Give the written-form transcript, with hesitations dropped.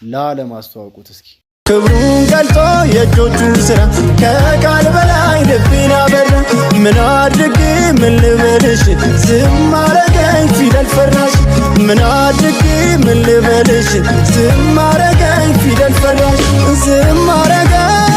ለዓለም አስተዋውቁት እስኪ ክብሩን ገልጦ የእጆቹን ስራ ከቃል በላይ ልቤን አበራ ምን አድርጌ ምን ልበልሽ ዝም አረገኝ ፊደል ፈራሽ ምን አድርጌ ምን ልበልሽ ዝም አረገኝ ፊደል ፈራሽ ዝም አረገኝ